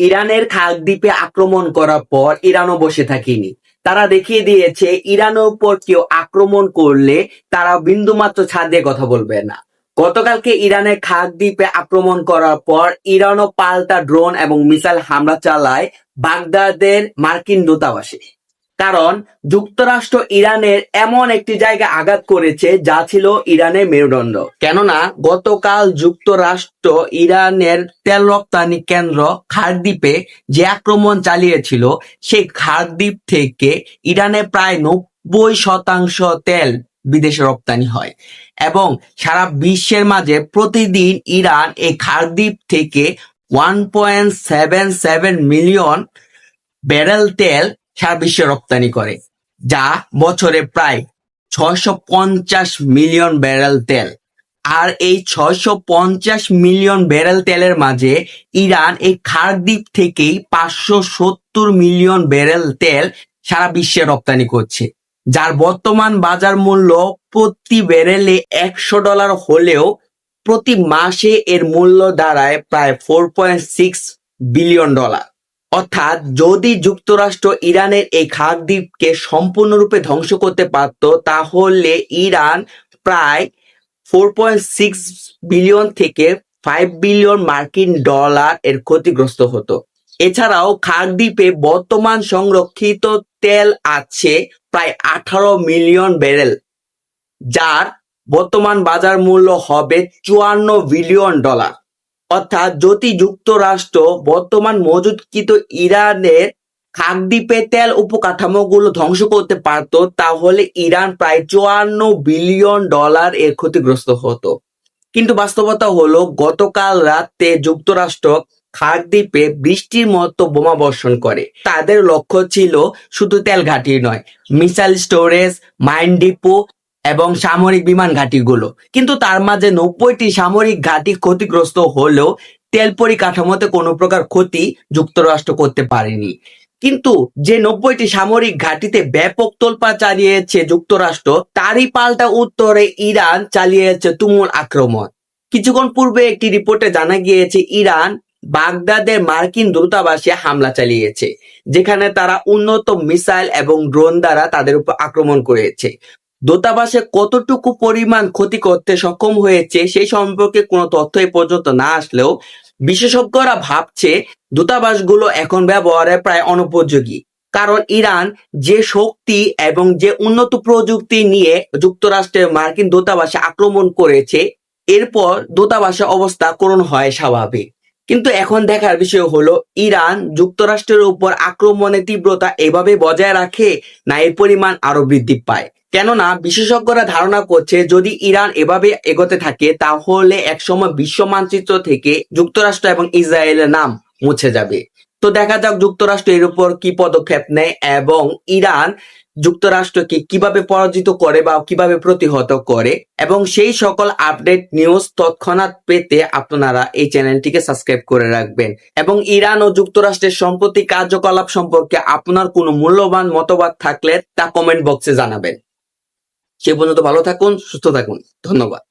ইরানের খাগ দ্বীপে আক্রমণ করার পর ইরানও বসে থাকেনি। তারা দেখিয়ে দিয়েছে ইরানের উপর কেউ আক্রমণ করলে তারা বিন্দুমাত্র ছাড় দিয়ে কথা বলবে না। গতকালকে ইরানের খাগ দ্বীপে আক্রমণ করার পর ইরানও পাল্টা ড্রোন এবং মিসাইল হামলা চালায় বাগদাদের মার্কিন দূতাবাসে। কারণ যুক্তরাষ্ট্র ইরানের এমন একটি জায়গায় আঘাত করেছে যা ছিল ইরানের মেরুদণ্ড। কেননা গতকাল যুক্তরাষ্ট্র ইরানের তেল রপ্তানি কেন্দ্র খারদ্বীপে যে আক্রমণ চালিয়েছিল, সেই খারদ্বীপ থেকে ইরানে প্রায় 90% তেল বিদেশে রপ্তানি হয় এবং সারা বিশ্বের মাঝে প্রতিদিন ইরান এই খারদ্বীপ থেকে 1.77 মিলিয়ন ব্যারেল তেল সারা বিশ্বে রপ্তানি করে, যা বছরে প্রায় 650 মিলিয়ন ব্যারেল তেল। আর এই 650 মিলিয়ন ব্যারেল তেলের মাঝে ইরান এই খারদ্বীপ থেকেই 570 মিলিয়ন ব্যারেল তেল সারা বিশ্বে রপ্তানি করছে, যার বর্তমান বাজার মূল্য প্রতি ব্যারেলে $100 হলেও প্রতি মাসে এর মূল্য দাঁড়ায় প্রায় $4.6 বিলিয়ন। অর্থাৎ যদি যুক্তরাষ্ট্র ইরানের এই খাগদ্বীপকে সম্পূর্ণরূপে ধ্বংস করতে পারত, তাহলে ইরান প্রায় 4.6 বিলিয়ন থেকে 5 বিলিয়ন মার্কিন ডলার এর ক্ষতিগ্রস্ত হতো। এছাড়াও খাগদ্বীপে বর্তমান সংরক্ষিত তেল আছে প্রায় 18 মিলিয়ন ব্যারেল, যার বর্তমান বাজার মূল্য হবে $54 বিলিয়ন। অর্থাৎ যদি যুক্তরাষ্ট্র বর্তমান মজুদকৃত ইরানের খাগদ্বীপে তেল উপকাঠামোগুলো ধ্বংস করতে পারত, তাহলে ইরান প্রায় $54 বিলিয়ন এর ক্ষতিগ্রস্ত হতো। কিন্তু বাস্তবতা হলো গতকাল রাতে যুক্তরাষ্ট্র খাগদ্বীপে বৃষ্টির মতো বোমা বর্ষণ করে। তাদের লক্ষ্য ছিল শুধু তেল ঘাঁটি নয়, মিসাইল স্টোরেজ, মাইন ডিপো এবং সামরিক বিমান ঘাঁটিগুলো। কিন্তু তার মাঝে 90টি সামরিক ঘাঁটি ক্ষতিগ্রস্ত হলেও তেল পরিকাঠামোতে কোনো প্রকার ক্ষতি যুক্তরাষ্ট্র করতে পারেনি। কিন্তু যে 90টি সামরিক ঘাঁটিতে ব্যাপক তোলপাড় চালিয়েছে যুক্তরাষ্ট্র, তারই পাল্টা উত্তরে ইরান চালিয়েছে তুমুল আক্রমণ। কিছুক্ষণ পূর্বে একটি রিপোর্টে জানা গিয়েছে ইরান বাগদাদের মার্কিন দূতাবাসে হামলা চালিয়েছে, যেখানে তারা উন্নত মিসাইল এবং ড্রোন দ্বারা তাদের উপর আক্রমণ করেছে। দূতাবাসে কতটুকু পরিমাণ ক্ষতি করতে সক্ষম হয়েছে সেই সম্পর্কে কোনো তথ্য এ পর্যন্ত না আসলেও বিশেষজ্ঞরা ভাবছে দূতাবাসগুলো এখন ব্যবহারে প্রায় অনুপযোগী। কারণ ইরান যে শক্তি এবং যে উন্নত প্রযুক্তি নিয়ে যুক্তরাষ্ট্রের মার্কিন দূতাবাসে আক্রমণ করেছে, এরপর দূতাবাসের অবস্থা করুণ হয় স্বাভাবিক। কিন্তু এখন দেখার বিষয় হলো ইরান যুক্তরাষ্ট্রের উপর আক্রমণের তীব্রতা এভাবে বজায় রাখে না এর পরিমাণ আরো বৃদ্ধি পায়। কেননা বিশেষজ্ঞরা ধারণা করছে যদি ইরান এভাবে এগোতে থাকে, তাহলে একসময় বিশ্ব মানচিত্র থেকে যুক্তরাষ্ট্র এবং ইসরায়েলের নাম মুছে যাবে। তো দেখা যাক যুক্তরাষ্ট্র এর উপর কি পদক্ষেপ নেয় এবং ইরান যুক্তরাষ্ট্রকে কিভাবে পরাজিত করে বা কিভাবে প্রতিহত করে। এবং সেই সকল আপডেট নিউজ তৎক্ষণাৎ পেতে আপনারা এই চ্যানেলটিকে সাবস্ক্রাইব করে রাখবেন। এবং ইরান ও যুক্তরাষ্ট্রের সম্প্রতি কার্যকলাপ সম্পর্কে আপনার কোনো মূল্যবান মতবাদ থাকলে তা কমেন্ট বক্সে জানাবেন। সে পর্যন্ত ভালো থাকুন, সুস্থ থাকুন। ধন্যবাদ।